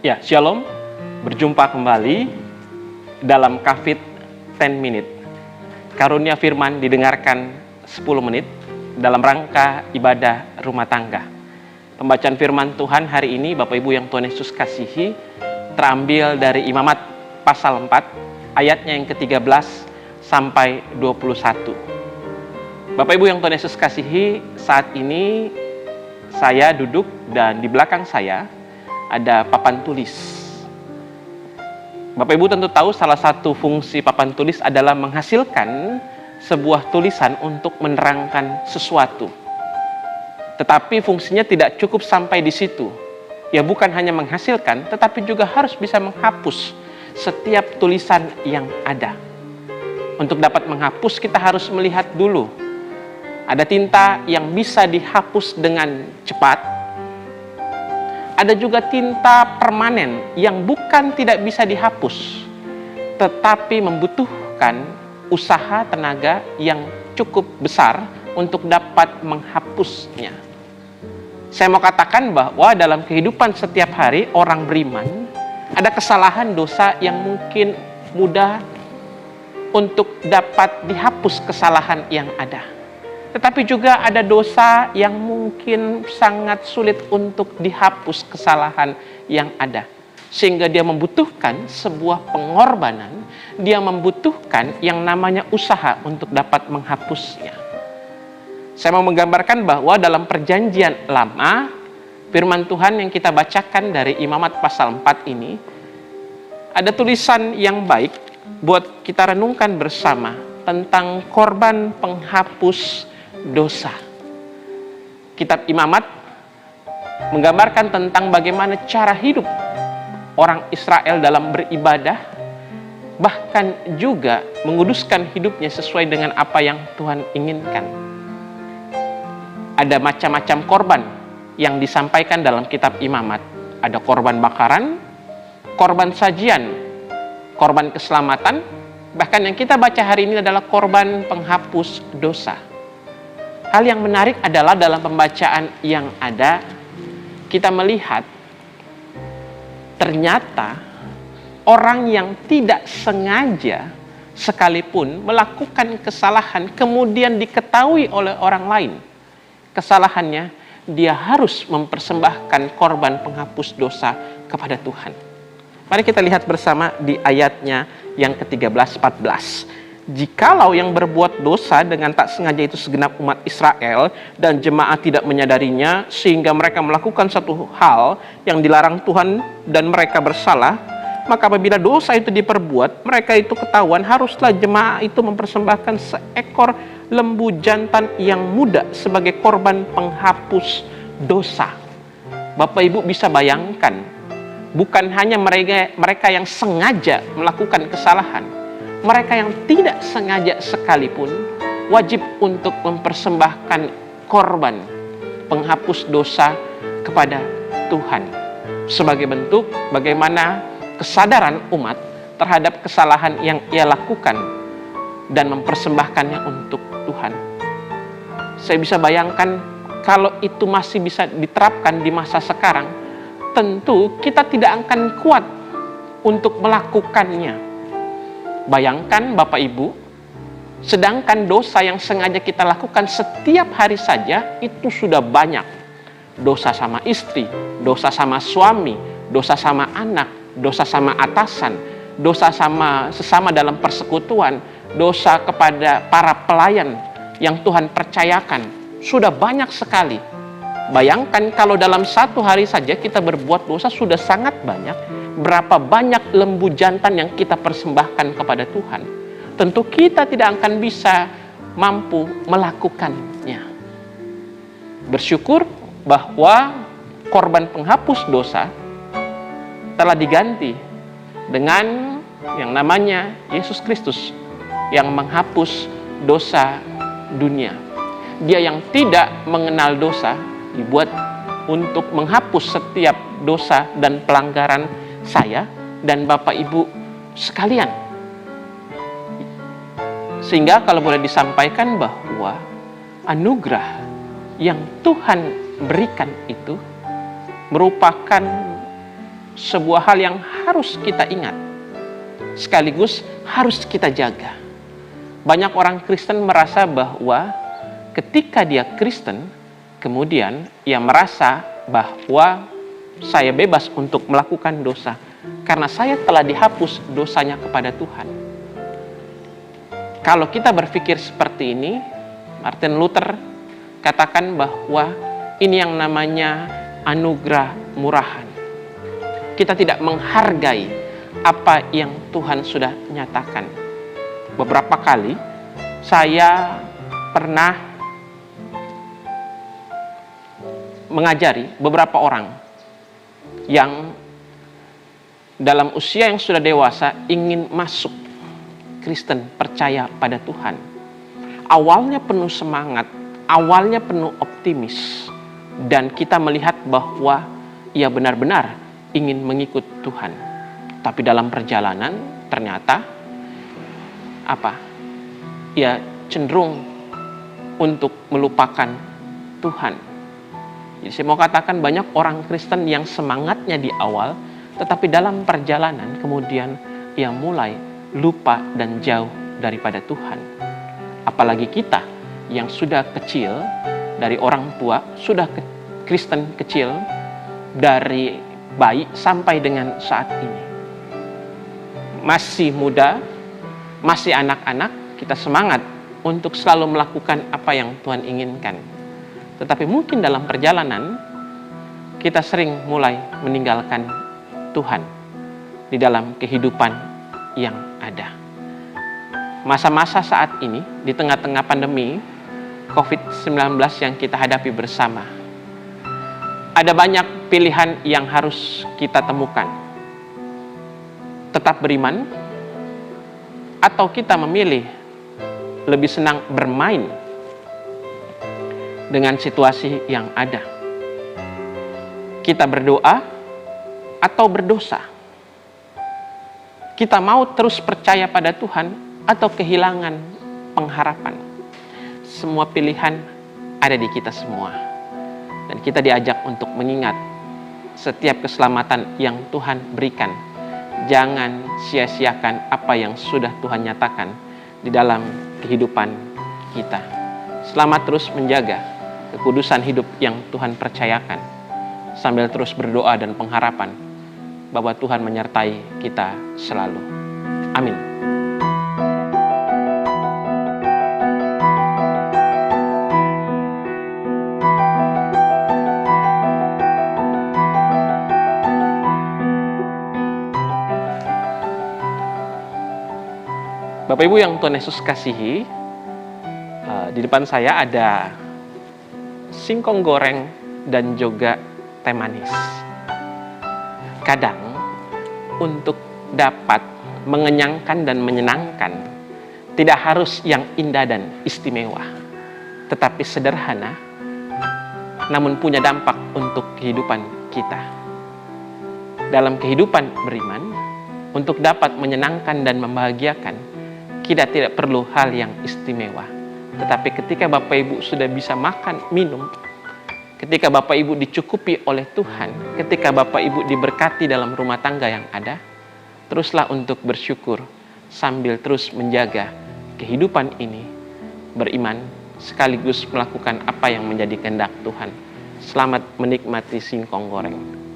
Ya, Shalom. Berjumpa kembali dalam Kafit 10 Minute. Karunia firman didengarkan 10 menit dalam rangka ibadah rumah tangga. Pembacaan firman Tuhan hari ini, Bapak Ibu yang Tuhan Yesus kasihi, terambil dari Imamat pasal 4, ayatnya yang ke-13 sampai 21. Bapak Ibu yang Tuhan Yesus kasihi, saat ini saya duduk dan di belakang saya ada papan tulis. Bapak Ibu tentu tahu salah satu fungsi papan tulis adalah menghasilkan sebuah tulisan untuk menerangkan sesuatu. Tetapi fungsinya tidak cukup sampai di situ. Ya, bukan hanya menghasilkan, tetapi juga harus bisa menghapus setiap tulisan yang ada. Untuk dapat menghapus, kita harus melihat dulu. Ada tinta yang bisa dihapus dengan cepat. Ada juga tinta permanen yang bukan tidak bisa dihapus, tetapi membutuhkan usaha tenaga yang cukup besar untuk dapat menghapusnya. Saya mau katakan bahwa dalam kehidupan setiap hari orang beriman, ada kesalahan dosa yang mungkin mudah untuk dapat dihapus kesalahan yang ada. Tetapi juga ada dosa yang mungkin sangat sulit untuk dihapus kesalahan yang ada. Sehingga dia membutuhkan sebuah pengorbanan, dia membutuhkan yang namanya usaha untuk dapat menghapusnya. Saya mau menggambarkan bahwa dalam perjanjian lama, firman Tuhan yang kita bacakan dari Imamat pasal 4 ini, ada tulisan yang baik buat kita renungkan bersama tentang korban penghapus dosa. Kitab Imamat menggambarkan tentang bagaimana cara hidup orang Israel dalam beribadah, bahkan juga menguduskan hidupnya sesuai dengan apa yang Tuhan inginkan. Ada macam-macam korban yang disampaikan dalam kitab Imamat. Ada korban bakaran, korban sajian, korban keselamatan, bahkan yang kita baca hari ini adalah korban penghapus dosa. Hal yang menarik adalah dalam pembacaan yang ada, kita melihat ternyata orang yang tidak sengaja sekalipun melakukan kesalahan kemudian diketahui oleh orang lain kesalahannya, dia harus mempersembahkan korban penghapus dosa kepada Tuhan. Mari kita lihat bersama di ayatnya yang ke-13-14. Jikalau yang berbuat dosa dengan tak sengaja itu segenap umat Israel dan jemaat tidak menyadarinya sehingga mereka melakukan satu hal yang dilarang Tuhan dan mereka bersalah, maka apabila dosa itu diperbuat, mereka itu ketahuan, haruslah jemaat itu mempersembahkan seekor lembu jantan yang muda sebagai korban penghapus dosa. Bapak Ibu bisa bayangkan, bukan hanya mereka yang sengaja melakukan kesalahan, mereka yang tidak sengaja sekalipun wajib untuk mempersembahkan korban penghapus dosa kepada Tuhan. Sebagai bentuk bagaimana kesadaran umat terhadap kesalahan yang ia lakukan dan mempersembahkannya untuk Tuhan. Saya bisa bayangkan kalau itu masih bisa diterapkan di masa sekarang, tentu kita tidak akan kuat untuk melakukannya. Bayangkan Bapak Ibu, sedangkan dosa yang sengaja kita lakukan setiap hari saja itu sudah banyak. Dosa sama istri, dosa sama suami, dosa sama anak, dosa sama atasan, dosa sama sesama dalam persekutuan, dosa kepada para pelayan yang Tuhan percayakan. Sudah banyak sekali. Bayangkan kalau dalam satu hari saja kita berbuat dosa sudah sangat banyak. Berapa banyak lembu jantan yang kita persembahkan kepada Tuhan. Tentu kita tidak akan bisa mampu melakukannya. Bersyukur bahwa korban penghapus dosa telah diganti dengan yang namanya Yesus Kristus yang menghapus dosa dunia. Dia yang tidak mengenal dosa dibuat untuk menghapus setiap dosa dan pelanggaran saya dan Bapak Ibu sekalian. Sehingga kalau boleh disampaikan bahwa anugerah yang Tuhan berikan itu merupakan sebuah hal yang harus kita ingat, sekaligus harus kita jaga. Banyak orang Kristen merasa bahwa ketika dia Kristen, kemudian ia merasa bahwa saya bebas untuk melakukan dosa karena saya telah dihapus dosanya kepada Tuhan. Kalau kita berpikir seperti ini, Martin Luther katakan bahwa ini yang namanya anugerah murahan. Kita tidak menghargai apa yang Tuhan sudah nyatakan. Beberapa kali saya pernah mengajari beberapa orang yang dalam usia yang sudah dewasa ingin masuk Kristen, percaya pada Tuhan. Awalnya penuh semangat, awalnya penuh optimis, dan kita melihat bahwa ia benar-benar ingin mengikut Tuhan. Tapi dalam perjalanan ternyata ia cenderung untuk melupakan Tuhan. Jadi saya mau katakan banyak orang Kristen yang semangatnya di awal, tetapi dalam perjalanan kemudian ia mulai lupa dan jauh daripada Tuhan. Apalagi kita yang sudah kecil, dari orang tua, sudah Kristen kecil, dari bayi sampai dengan saat ini. Masih muda, masih anak-anak, kita semangat untuk selalu melakukan apa yang Tuhan inginkan. Tetapi mungkin dalam perjalanan, kita sering mulai meninggalkan Tuhan di dalam kehidupan yang ada. Masa-masa saat ini, di tengah-tengah pandemi COVID-19 yang kita hadapi bersama, ada banyak pilihan yang harus kita temukan. Tetap beriman, atau kita memilih lebih senang bermain dengan situasi yang ada. Kita berdoa atau berdosa. Kita mau terus percaya pada Tuhan atau kehilangan pengharapan. Semua pilihan ada di kita semua. Dan kita diajak untuk mengingat setiap keselamatan yang Tuhan berikan. Jangan sia-siakan apa yang sudah Tuhan nyatakan di dalam kehidupan kita. Selamat terus menjaga kekudusan hidup yang Tuhan percayakan, sambil terus berdoa dan pengharapan bahwa Tuhan menyertai kita selalu. Amin. Bapak Ibu yang Tuhan Yesus kasihi, di depan saya ada singkong goreng dan juga teh manis. Kadang untuk dapat mengenyangkan dan menyenangkan, tidak harus yang indah dan istimewa, tetapi sederhana, namun punya dampak untuk kehidupan kita. Dalam kehidupan beriman, untuk dapat menyenangkan dan membahagiakan, kita tidak perlu hal yang istimewa. Tetapi ketika Bapak Ibu sudah bisa makan, minum, ketika Bapak Ibu dicukupi oleh Tuhan, ketika Bapak Ibu diberkati dalam rumah tangga yang ada, teruslah untuk bersyukur sambil terus menjaga kehidupan ini, beriman sekaligus melakukan apa yang menjadi kehendak Tuhan. Selamat menikmati singkong goreng.